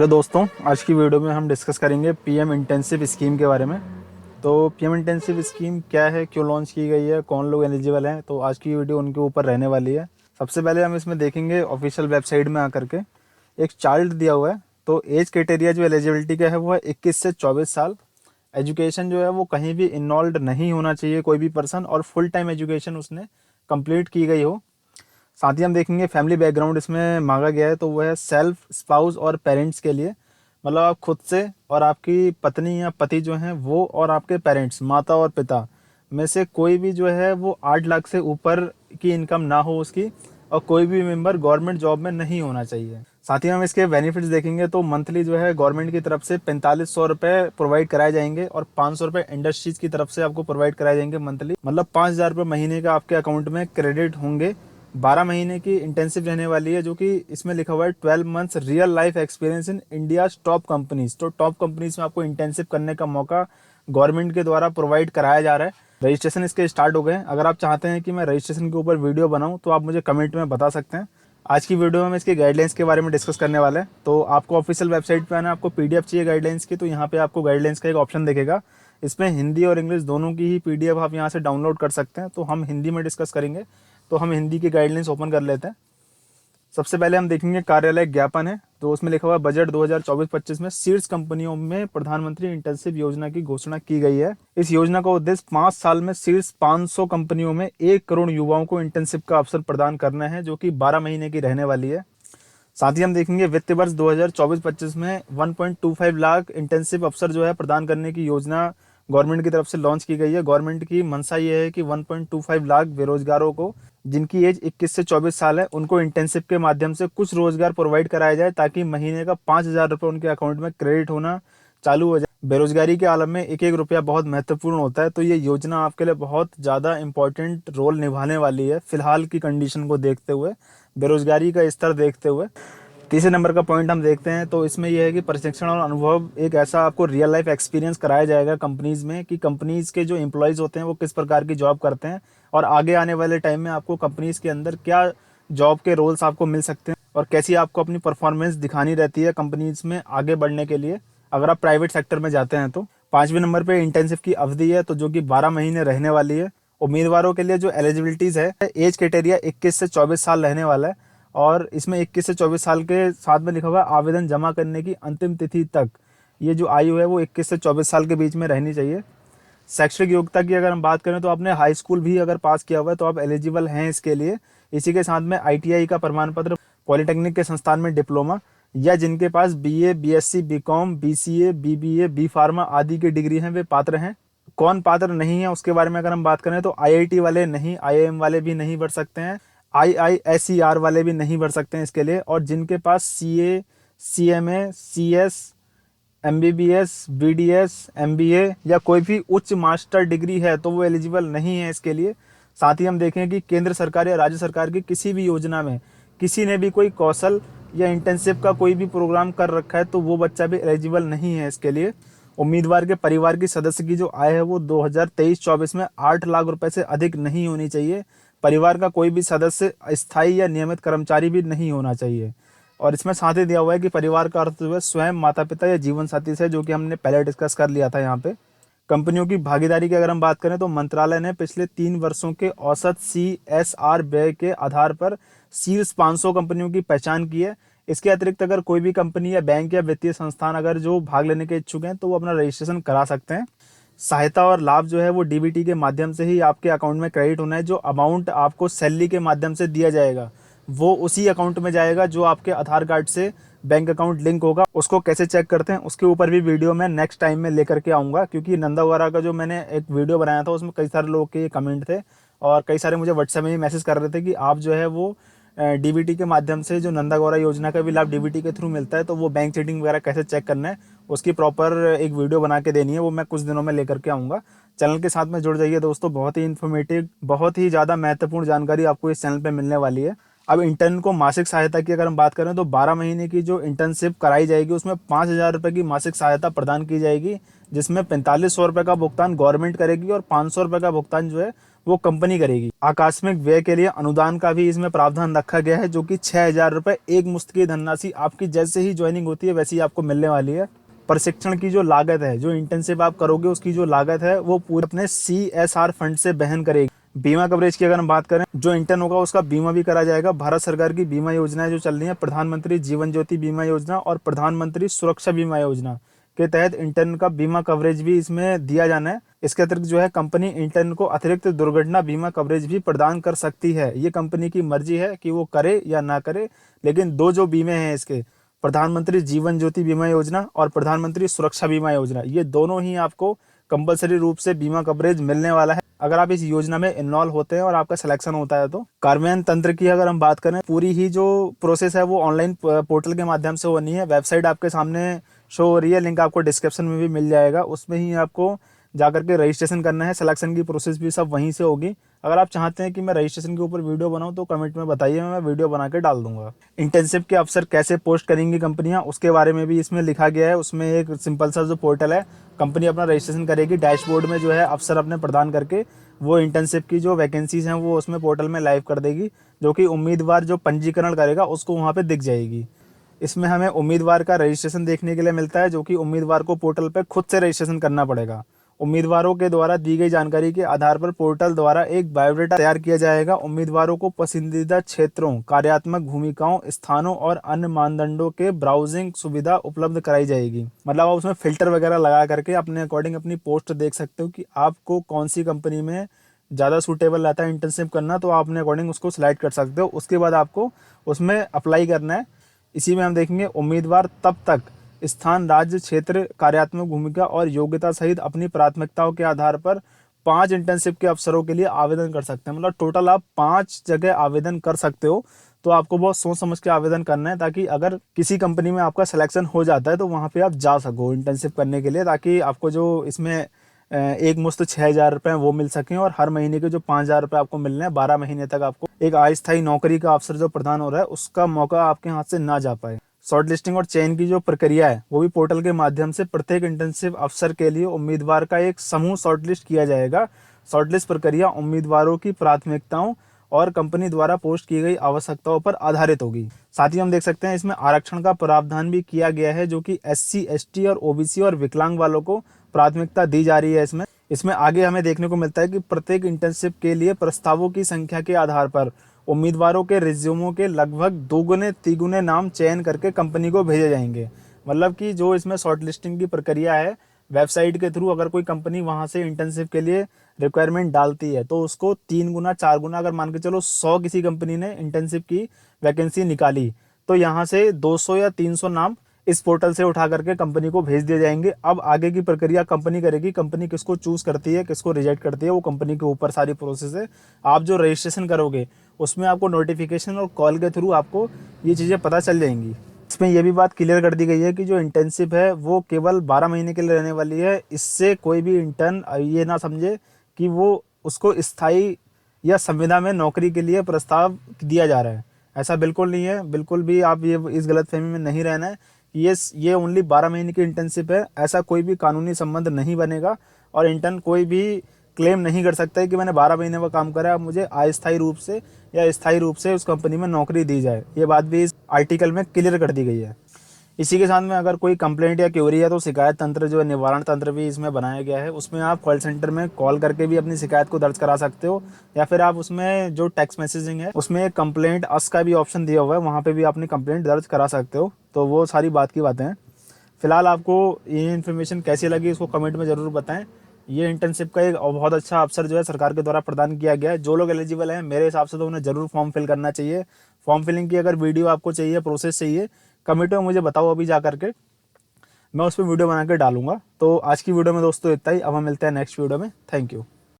Hello दोस्तों, आज की वीडियो में हम डिस्कस करेंगे पीएम इंटेंसिव स्कीम के बारे में। तो पीएम इंटेंसिव स्कीम क्या है, क्यों लॉन्च की गई है, कौन लोग एलिजिबल हैं, तो आज की वीडियो उनके ऊपर रहने वाली है। सबसे पहले हम इसमें देखेंगे ऑफिशियल वेबसाइट में आकर के एक चार्ट दिया हुआ है। तो एज क्राइटेरिया जो एलिजिबिलिटी का है वो है 21 से 24 साल। एजुकेशन जो है वो कहीं भी इन्वॉल्व नहीं होना चाहिए कोई भी पर्सन, और फुल टाइम एजुकेशन उसने कंप्लीट की गई हो। साथ ही हम देखेंगे फैमिली बैकग्राउंड इसमें मांगा गया है, तो वह है सेल्फ, स्पाउस और पेरेंट्स के लिए। मतलब आप खुद से और आपकी पत्नी या पति जो हैं वो, और आपके पेरेंट्स माता और पिता में से कोई भी जो है वो 8 लाख से ऊपर की इनकम ना हो उसकी, और कोई भी मेंबर गवर्नमेंट जॉब में नहीं होना चाहिए। साथ ही हम इसके बेनिफिट्स देखेंगे तो मंथली जो है गवर्नमेंट की तरफ से 4500 रुपये प्रोवाइड कराए जाएंगे, और 500 रुपये इंडस्ट्रीज की तरफ से आपको प्रोवाइड कराए जाएंगे मंथली। मतलब 5000 रुपये महीने का आपके अकाउंट में क्रेडिट होंगे। 12 महीने की इंटेंसिव रहने वाली है, जो कि इसमें लिखा हुआ है 12 months real life experience in India top companies. तो टॉप कंपनीज में आपको इंटेंसिव करने का मौका गवर्नमेंट के द्वारा प्रोवाइड कराया जा रहा है। रजिस्ट्रेशन इसके स्टार्ट हो गए। अगर आप चाहते हैं कि मैं रजिस्ट्रेशन के ऊपर वीडियो बनाऊं तो आप मुझे कमेंट में बता सकते हैं। आज की वीडियो में हम इसके गाइडलाइंस के बारे में डिस्कस करने वाले हैं। तो आपको ऑफिशियल वेबसाइट पे आना, आपको पीडीएफ चाहिए गाइडलाइंस की, तो यहाँ पे आपको गाइडलाइंस का एक ऑप्शन दिखेगा। इसमें हिंदी और इंग्लिश दोनों की ही पीडीएफ आप यहाँ से डाउनलोड कर सकते हैं। तो हम हिंदी में डिस्कस करेंगे, तो हम हिंदी की गाइडलाइंस ओपन कर लेते हैं। सबसे पहले हम देखेंगे कार्यालय ज्ञापन है, तो उसमें लिखा हुआ है बजट 2024-25 में सीड्स कंपनियों में प्रधानमंत्री इंटर्नशिप योजना की घोषणा की गई है। इस योजना का उद्देश्य 5 साल में सीड्स 500 कंपनियों में 1 करोड़ युवाओं को इंटर्नशिप का अवसर प्रदान करना है, जो कि 12 महीने की रहने वाली है। साथ ही हम देखेंगे वित्त वर्ष 2024-25 में 1.25 लाख इंटर्नशिप अवसर जो है प्रदान करने की योजना गवर्नमेंट की तरफ से लॉन्च की गई है। गवर्नमेंट की मंशा ये है कि 1.25 लाख बेरोजगारों को, जिनकी एज 21 से 24 साल है, उनको इंटर्नशिप के माध्यम से कुछ रोजगार प्रोवाइड कराया जाए, ताकि महीने का 5000 रुपये उनके अकाउंट में क्रेडिट होना चालू हो जाए। बेरोजगारी के आलम में एक एक रुपया बहुत महत्वपूर्ण होता है, तो ये योजना आपके लिए बहुत ज़्यादा इंपॉर्टेंट रोल निभाने वाली है फिलहाल की कंडीशन को देखते हुए, बेरोजगारी का स्तर देखते हुए। तीसरे नंबर का पॉइंट हम देखते हैं, तो इसमें यह है कि प्रशिक्षण और अनुभव, एक ऐसा आपको रियल लाइफ एक्सपीरियंस कराया जाएगा कंपनीज में, कि कंपनीज के जो एम्प्लॉयज़ होते हैं वो किस प्रकार की जॉब करते हैं, और आगे आने वाले टाइम में आपको कंपनीज के अंदर क्या जॉब के रोल्स आपको मिल सकते हैं, और कैसी आपको अपनी परफॉर्मेंस दिखानी रहती है कंपनीज में आगे बढ़ने के लिए, अगर आप प्राइवेट सेक्टर में जाते हैं तो। पांचवें नंबर पे इंटर्नशिप की अवधि है, तो जो कि 12 महीने रहने वाली है। उम्मीदवारों के लिए जो एलिजिबिलिटीज़ है, एज क्राइटेरिया 21 से 24 साल रहने वाला है, और इसमें 21 से 24 साल के साथ में लिखा हुआ है आवेदन जमा करने की अंतिम तिथि तक ये जो आयु है वो 21 से 24 साल के बीच में रहनी चाहिए। शैक्षणिक योग्यता की अगर हम बात करें तो आपने हाई स्कूल भी अगर पास किया हुआ है तो आप एलिजिबल हैं इसके लिए। इसी के साथ में आईटीआई का प्रमाण पत्र, पॉलिटेक्निक के संस्थान में डिप्लोमा, या जिनके पास BA, BSc, BCom, BCA, BBA, B pharma आदि की डिग्री हैं, वे पात्र हैं। कौन पात्र नहीं है उसके बारे में अगर हम बात करें तो आईआईटी वाले नहीं, आईआईएम वाले भी नहीं भर सकते हैं, आईआईएसईआर वाले भी नहीं भर सकते हैं इसके लिए, और जिनके पास CA, CMA, CS, MBBS, BDS, MBA या कोई भी उच्च मास्टर डिग्री है तो वो एलिजिबल नहीं है इसके लिए। साथ ही हम देखें कि केंद्र सरकार या राज्य सरकार की किसी भी योजना में किसी ने भी कोई कौशल या इंटर्नशिप का कोई भी प्रोग्राम कर रखा है तो वो बच्चा भी एलिजिबल नहीं है इसके लिए। उम्मीदवार के परिवार की सदस्य की जो आय है वो 2023-24 में 8 लाख रुपए से अधिक नहीं होनी चाहिए। परिवार का कोई भी सदस्य अस्थायी या नियमित कर्मचारी भी नहीं होना चाहिए। और इसमें साथ ही दिया हुआ है कि परिवार का अर्थ जो है स्वयं, माता पिता या जीवन साथी से, जो कि हमने पहले डिस्कस कर लिया था यहाँ पे। कंपनियों की भागीदारी की अगर हम बात करें तो मंत्रालय ने पिछले 3 वर्षों के औसत CSR व्यय के आधार पर शीर्ष 500 कंपनियों की पहचान की है। इसके अतिरिक्त अगर कोई भी कंपनी या बैंक या वित्तीय संस्थान अगर जो भाग लेने के इच्छुक हैं तो वो अपना रजिस्ट्रेशन करा सकते हैं। सहायता और लाभ जो है वो डीबीटी के माध्यम से ही आपके अकाउंट में क्रेडिट होना है। जो अमाउंट आपको सैलरी के माध्यम से दिया जाएगा वो उसी अकाउंट में जाएगा जो आपके आधार कार्ड से बैंक अकाउंट लिंक होगा। उसको कैसे चेक करते हैं उसके ऊपर भी वीडियो मैं नेक्स्ट टाइम में लेकर के आऊँगा, क्योंकि नंदागौरा का जो मैंने एक वीडियो बनाया था उसमें कई सारे लोगों के कमेंट थे, और कई सारे मुझे व्हाट्सएप में ही मैसेज कर रहे थे कि आप जो है वो डीबीटी के माध्यम से, जो नंदागौरा योजना का भी लाभ डीबीटी के थ्रू मिलता है, तो वो बैंक चीटिंग वगैरह कैसे चेक करना है उसकी प्रॉपर एक वीडियो बना के देनी है, वो मैं कुछ दिनों में लेकर के आऊँगा। चैनल के साथ में जुड़ जाइए दोस्तों, बहुत ही इन्फॉर्मेटिव, बहुत ही ज़्यादा महत्वपूर्ण जानकारी आपको इस चैनल पर मिलने वाली है। अब इंटर्न को मासिक सहायता की अगर हम बात करें तो 12 महीने की जो इंटर्नशिप कराई जाएगी उसमें 5000 रुपये की मासिक सहायता प्रदान की जाएगी, जिसमें 4500 रुपये का भुगतान गवर्नमेंट करेगी और 500 रुपये का भुगतान जो है वो कंपनी करेगी। आकस्मिक व्यय के लिए अनुदान का भी इसमें प्रावधान रखा गया है, जो कि 6,000 रुपये एक मुश्त की धनराशि आपकी जैसे ही ज्वाइनिंग होती है वैसे ही आपको मिलने वाली है। प्रशिक्षण की जो लागत है, जो इंटर्नशिप आप करोगे उसकी जो लागत है वो पूरे अपने CSR फंड से वहन करेगी। बीमा कवरेज की अगर हम बात करें, जो इंटर्न होगा उसका बीमा भी करा जाएगा। भारत सरकार की बीमा योजनाएं जो चल रही है, प्रधानमंत्री जीवन ज्योति बीमा योजना और प्रधानमंत्री सुरक्षा बीमा योजना के तहत इंटर्न का बीमा कवरेज भी इसमें दिया जाना है। इसके अतिरिक्त जो है कंपनी इंटर्न को अतिरिक्त दुर्घटना बीमा कवरेज भी प्रदान कर सकती है। ये कंपनी की मर्जी है कि वो करे या ना करे, लेकिन दो जो बीमे हैं इसके, प्रधानमंत्री जीवन ज्योति बीमा योजना और प्रधानमंत्री सुरक्षा बीमा योजना, ये दोनों ही आपको कंपलसरी रूप से बीमा कवरेज मिलने वाला है अगर आप इस योजना में इन्वॉल्व होते हैं और आपका सिलेक्शन होता है। तो कार्यान्वयन तंत्र की अगर हम बात करें, पूरी ही जो प्रोसेस है वो ऑनलाइन पोर्टल के माध्यम से होनी है। वेबसाइट आपके सामने शो हो रही है, लिंक आपको डिस्क्रिप्शन में भी मिल जाएगा, उसमें ही आपको जाकर के रजिस्ट्रेशन करना है। सिलेक्शन की प्रोसेस भी सब वहीं से होगी। अगर आप चाहते हैं कि मैं रजिस्ट्रेशन के ऊपर वीडियो बनाऊं तो कमेंट में बताइए, मैं वीडियो बना के डाल दूंगा। इंटर्नशिप के अवसर कैसे पोस्ट करेंगी कंपनियां, उसके बारे में भी इसमें लिखा गया है। उसमें एक सिंपल सा जो पोर्टल है, कंपनी अपना रजिस्ट्रेशन करेगी, डैशबोर्ड में जो है अवसर अपने प्रदान करके वो इंटर्नशिप की जो वैकेंसीज हैं वो उसमें पोर्टल में लाइव कर देगी, जो कि उम्मीदवार जो पंजीकरण करेगा उसको वहाँ पे दिख जाएगी। इसमें हमें उम्मीदवार का रजिस्ट्रेशन देखने के लिए मिलता है, जो कि उम्मीदवार को पोर्टल पर खुद से रजिस्ट्रेशन करना पड़ेगा। उम्मीदवारों के द्वारा दी गई जानकारी के आधार पर पोर्टल द्वारा एक बायोडाटा तैयार किया जाएगा। उम्मीदवारों को पसंदीदा क्षेत्रों, कार्यात्मक भूमिकाओं, स्थानों और अन्य मानदंडों के ब्राउजिंग सुविधा उपलब्ध कराई जाएगी। मतलब आप उसमें फिल्टर वगैरह लगा करके अपने अकॉर्डिंग अपनी पोस्ट देख सकते हो कि आपको कौन सी कंपनी में ज़्यादा सूटेबल रहता है इंटर्नशिप करना, तो आप अपने अकॉर्डिंग उसको सिलेक्ट कर सकते हो। उसके बाद आपको उसमें अप्लाई करना है। इसी में हम देखेंगे उम्मीदवार तब तक स्थान, राज्य, क्षेत्र, कार्यात्मक भूमिका और योग्यता सहित अपनी प्राथमिकताओं के आधार पर 5 इंटर्नशिप के अवसरों के लिए आवेदन कर सकते हैं। मतलब टोटल आप 5 जगह आवेदन कर सकते हो। तो आपको बहुत सोच समझ के आवेदन करना है, ताकि अगर किसी कंपनी में आपका सिलेक्शन हो जाता है तो वहाँ पे आप जा सको इंटर्नशिप करने के लिए, ताकि आपको जो इसमें एक मुश्त 6,000 रुपये वो मिल सकें और हर महीने के जो 5,000 रुपये आपको मिलने हैं, 12 महीने तक आपको एक अस्थायी नौकरी का अवसर जो प्रदान हो रहा है उसका मौका आपके हाथ से ना जा पाए। शॉर्ट लिस्टिंग और चयन की जो प्रक्रिया है वो भी पोर्टल के माध्यम से प्रत्येक इंटर्नशिप अवसर के लिए उम्मीदवार का एक समूह शॉर्टलिस्ट किया जाएगा। शॉर्टलिस्ट प्रक्रिया उम्मीदवारों की प्राथमिकताओं और कंपनी द्वारा पोस्ट की गई आवश्यकताओं पर आधारित होगी। साथ ही हम देख सकते हैं इसमें आरक्षण का प्रावधान भी किया गया है, जो कि SC, ST और OBC और विकलांग वालों को प्राथमिकता दी जा रही है। इसमें आगे हमें देखने को मिलता है कि प्रत्येक इंटर्नशिप के लिए प्रस्तावों की संख्या के आधार पर उम्मीदवारों के रिज्यूमों के लगभग 2 गुने नाम चयन करके कंपनी को भेजे जाएंगे। मतलब कि जो इसमें शॉर्ट लिस्टिंग की प्रक्रिया है, वेबसाइट के थ्रू अगर कोई कंपनी वहाँ से इंटर्नशिप के लिए रिक्वायरमेंट डालती है तो उसको 3 गुना 4 गुना, अगर मान के चलो 100 किसी कंपनी ने इंटर्नशिप की वैकेंसी निकाली, तो यहाँ से 200 या 300 नाम इस पोर्टल से उठा करके कंपनी को भेज दिए जाएंगे। अब आगे की प्रक्रिया कंपनी करेगी। कंपनी किसको चूज करती है, किसको रिजेक्ट करती है, वो कंपनी के ऊपर सारी प्रोसेस है। आप जो रजिस्ट्रेशन करोगे उसमें आपको नोटिफिकेशन और कॉल के थ्रू आपको ये चीज़ें पता चल जाएंगी। इसमें यह भी बात क्लियर कर दी गई है कि जो इंटर्नशिप है वो केवल 12 महीने के लिए रहने वाली है। इससे कोई भी इंटर्न ये ना समझे कि वो उसको स्थायी या संविदा में नौकरी के लिए प्रस्ताव दिया जा रहा है। ऐसा बिल्कुल नहीं है। बिल्कुल भी आप ये इस गलतफहमी में नहीं रहना है। ये ओनली 12 महीने की इंटर्नशिप है। ऐसा कोई भी कानूनी संबंध नहीं बनेगा और इंटर्न कोई भी क्लेम नहीं कर सकता है कि मैंने 12 महीने का काम करा, अब मुझे अस्थायी रूप से या स्थायी रूप से उस कंपनी में नौकरी दी जाए। ये बात भी इस आर्टिकल में क्लियर कर दी गई है। इसी के साथ में अगर कोई कंप्लेंट या क्वेरी है तो शिकायत तंत्र जो है, निवारण तंत्र भी इसमें बनाया गया है। उसमें आप कॉल सेंटर में कॉल करके भी अपनी शिकायत को दर्ज करा सकते हो, या फिर आप उसमें जो टेक्स्ट मैसेजिंग है उसमें एक कंप्लेंट अस का भी ऑप्शन दिया हुआ है, वहाँ पे भी अपनी कंप्लेंट दर्ज करा सकते हो। तो वो सारी बात की बातें हैं। फिलहाल आपको ये इन्फॉर्मेशन कैसी लगी इसको कमेंट में ज़रूर बताएं। ये इंटर्नशिप का एक बहुत अच्छा अवसर जो है सरकार के द्वारा प्रदान किया गया है। जो लोग एलिजिबल हैं मेरे हिसाब से तो उन्हें ज़रूर फॉर्म फिल करना चाहिए। फॉर्म फिलिंग की अगर वीडियो आपको चाहिए, प्रोसेस चाहिए, कमेंट में मुझे बताओ अभी जा करके, मैं उस पर वीडियो बना के डालूंगा। तो आज की वीडियो में दोस्तों इतना ही। अब हम मिलते हैं नेक्स्ट वीडियो में। Thank you.